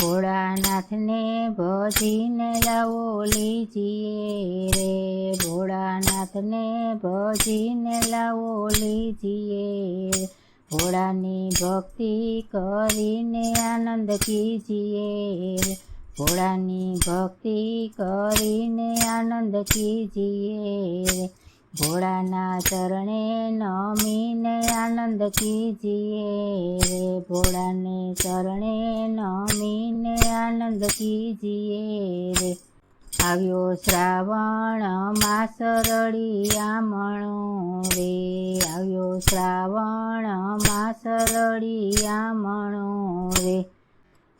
ભોળાનાથને ભજીને લાવો લીજીએ રે, ભોળાનાથને ભજીને લાવો લીજીએ રે, ભોળાની ભક્તિ કરીને આનંદ કીજીએ રે, ભોળાની ભક્તિ કરીને આનંદ કીજીએ રે, ભોળાના ચરણે નમીને આનંદ કીજીએ રે, ભોળાને ચરણે નમીને આનંદ કીજીએ રે, આવ્યો શ્રાવણ માસ રળિયામણો રે, આવ્યો શ્રાવણ માસ રળિયામણો રે,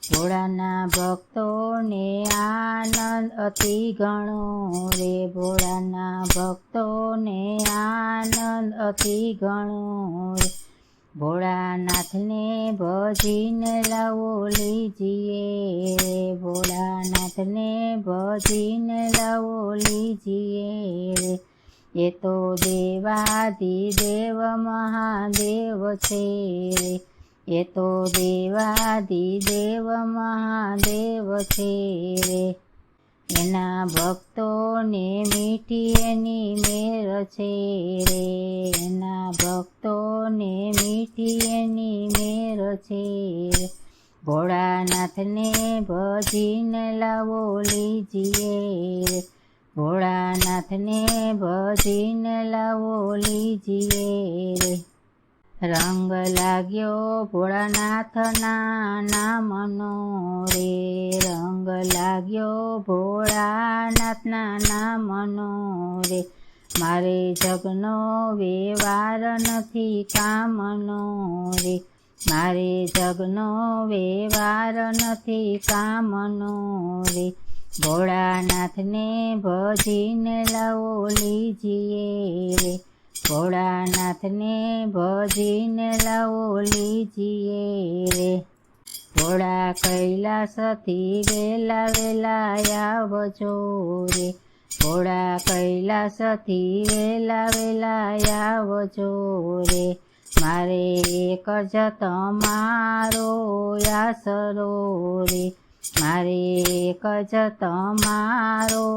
ભોળાના ભક્તોને આનંદ અતિ ઘણો રે, ભોળાના ભક્તોને આનંદ અતિ ઘણો રે, ભોળાનાથને ભજીને લાવો લીજીએ રે, ભોળાનાથને ભજીને લાવો લીજીએ રે, એ તો દેવાધિદેવ મહાદેવ છે રે, એ તો દેવાધિદેવ મહાદેવ છે રે, એના ભક્તોને મીઠી એની મેર છે રે, એના ભક્તોને મીઠી એની મેર છે રે, ભોળાનાથને ભજીને લાવો લીજીએ રે, ભોળાનાથને ભજીને લાવો લીજીએ રે, રંગ લાગ્યો ભોળાનાથના નામનો રે, રંગ લાગ્યો ભોળાનાથના નામનો રે, મારે જગનો વ્યવહાર નથી કામનો રે, મારે જગનો વ્યવહાર નથી કામનો રે, ભોળાનાથને ભજીને લાવો લીજીએ રે, ભોળાનાથને ભજીને લાવો લીજીએ રે, ભોળા કૈલાસથી વેલા વેલા આવજો રે, ભોળા કૈલાસથી વેલા વેલા આવજો રે, મારે એક જ તમારો આસરો રે, મારે એક જ તમારો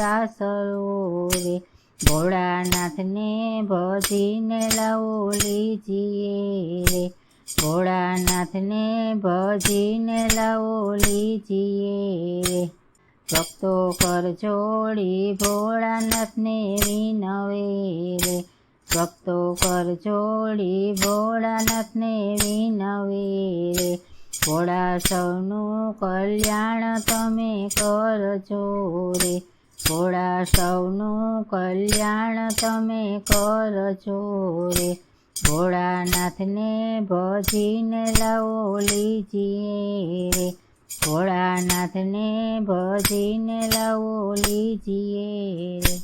આસરો રે, ભોળાનાથને ભજીને લાવો લીજીએ રે, ભોળાનાથને ભજીને લાવો લીજીએ રે, ભક્તો કરજોડી ભોળાનાથને વિનવે રે, ભક્તો કરજોડી ભોળાનાથને વિનવે રે, ભોળા સૌનું કલ્યાણ તમે કરજો રે, ભોળા સૌનું કલ્યાણ તમે કરજો રે, ભોળાનાથને ભજીને લાવો લીજીએ રે, ભોળાનાથને ભજીને લાવો લીજીએ રે.